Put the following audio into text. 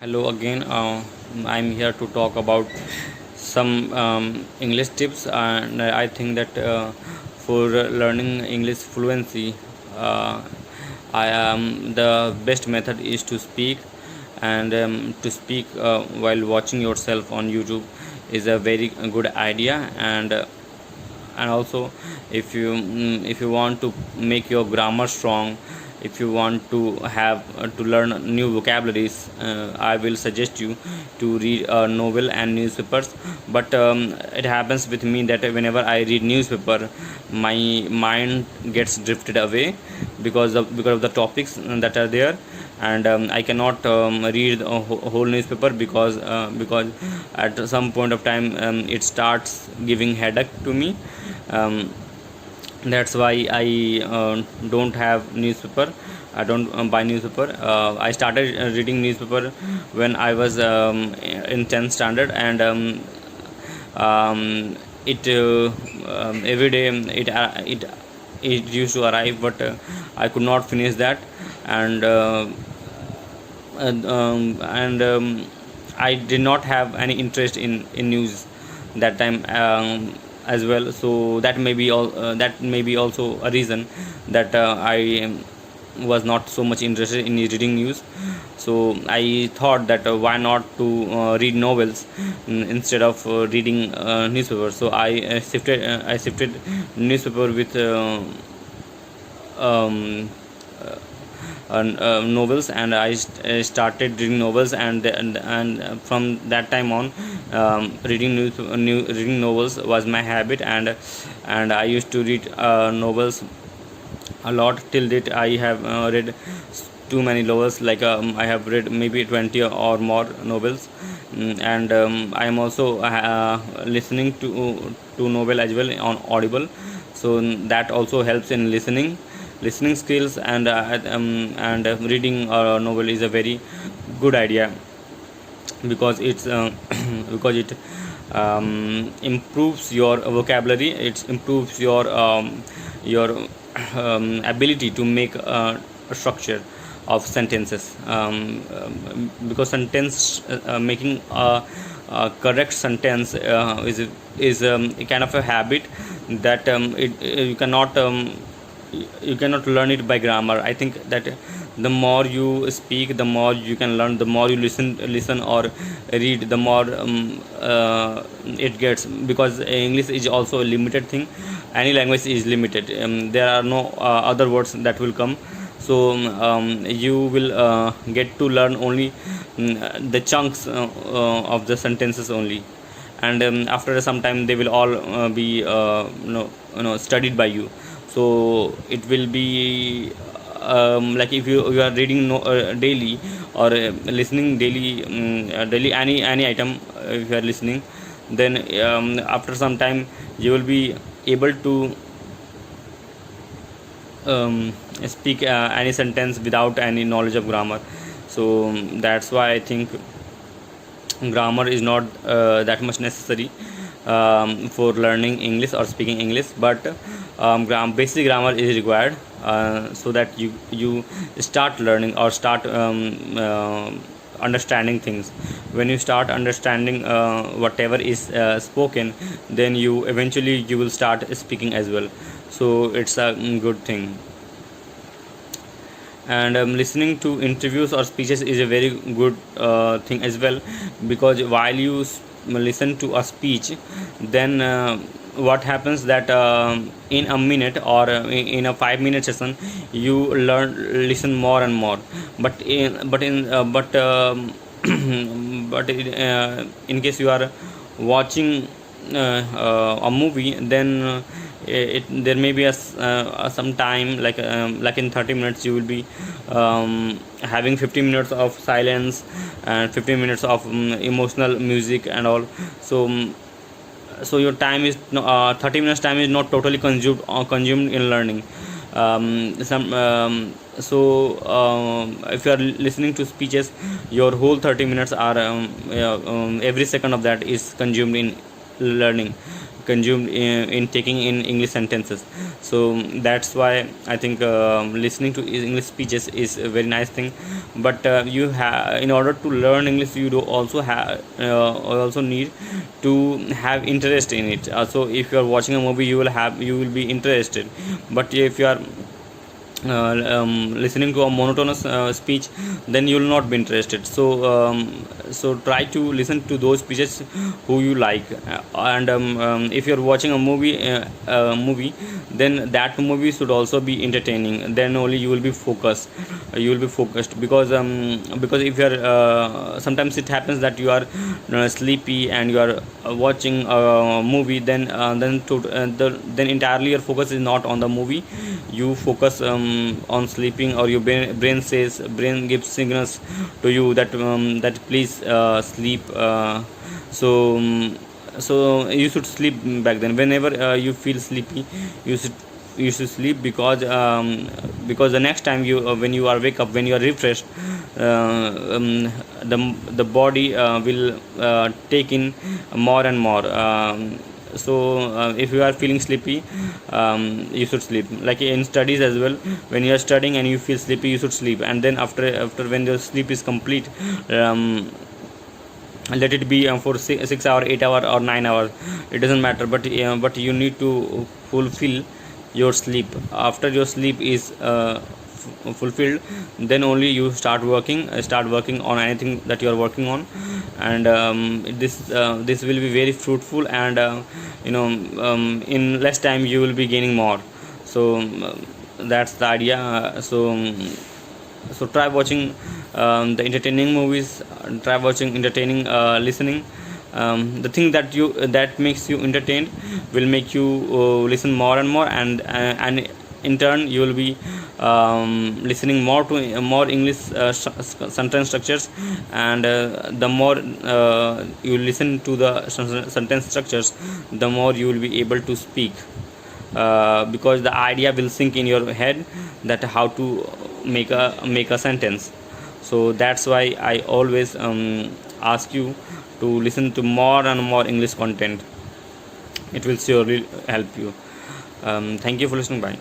Hello again. I'm here to talk about some English tips, and I think that for learning English fluency, uh, I the best method is to speak, and to speak while watching yourself on YouTube is a very good idea, and also if you want to make your grammar strong, if you want to have to learn new vocabularies, I will suggest you to read a novel and newspapers. But it happens with me that whenever I read newspaper, my mind gets drifted away because of the topics that are there, and I cannot read a whole newspaper because at some point of time it starts giving headache to me. um, that's why I don't have newspaper. I don't buy newspaper. I started reading newspaper when I was in 10th standard, and it every day it used to arrive, but I could not finish that. And uh, and, um, and um, I did not have any interest in news that time as well. So that may be also a reason that I was not so much interested in reading news. So I thought that why not to read novels instead of reading newspaper. So I shifted newspaper with um, novels, and I started reading novels, and from that time on, reading novels was my habit, and I used to read novels a lot. Till date I have read too many novels, like I have read maybe 20 or more novels. And I am also listening to novel as well on Audible. So that also helps in listening skills, and reading a novel is a very good idea, because it's because it improves your vocabulary. It improves your ability to make a structure of sentences, because sentence making a correct sentence is a kind of a habit that you cannot learn it by grammar. I think that the more you speak, the more you can learn. The more you listen or read, the more it gets, because English is also a limited thing. Any language is limited. There are no other words that will come. So you will get to learn only the chunks of the sentences only, and after some time they will all be studied by you. So it will be like if you are reading daily, or listening daily, daily any item. If you are listening, then after some time you will be able to speak any sentence without any knowledge of grammar. So that's why I think grammar is not that much necessary for learning English or speaking English. But basic grammar is required, so that you start learning or start understanding things. When you start understanding whatever is spoken, then you will start speaking as well. So it's a good thing. And listening to interviews or speeches is a very good thing as well, because while you listen to a speech, then what happens that in a minute, or in a 5 minute session, you listen more and more. But in case you are watching a movie, then there may be some time, like in 30 minutes you will be having 15 minutes of silence and 15 minutes of emotional music and all. So so your time is 30 minutes time is not totally consumed in learning. Some so If you are listening to speeches, your whole 30 minutes are every second of that is consumed in learning. consumed in taking in English sentences. So that's why I think listening to English speeches is a very nice thing. But you have, in order to learn English, you do also have also need to have interest in it. So if you are watching a movie, you will be interested. But if you are listening to a monotonous speech, then you will not be interested. So try to listen to those speeches who you like. And if you're watching a movie, then that movie should also be entertaining, then only you will be focused. Because if you are sometimes it happens that you are sleepy and you are watching a movie, then entirely your focus is not on the movie. You focus on sleeping, or your brain gives signals to you that please sleep. So so you should sleep back then. Whenever you feel sleepy, you should sleep, because the next time when you are wake up, when you are refreshed, the body will take in more and more. If you are feeling sleepy, you should sleep. Like in studies as well, when you are studying and you feel sleepy, you should sleep. And then after when your sleep is complete, let it be for 6 hour, 8 hour, or 9 hours, it doesn't matter. But you need to fulfill your sleep. After your sleep is fulfilled, then only you start working on anything that you are working on. And this will be very fruitful. And in less time you will be gaining more. So that's the idea. So try watching the entertaining movies, try watching entertaining listening. The thing that makes you entertained will make you listen more and more. And in turn you will be listening more to more English sentence structures. And the more you listen to the sentence structures, the more you will be able to speak. Because the idea will sink in your head, that how to make a sentence. So that's why I always ask you to listen to more and more English content. It will surely help you. Thank you for listening. Bye.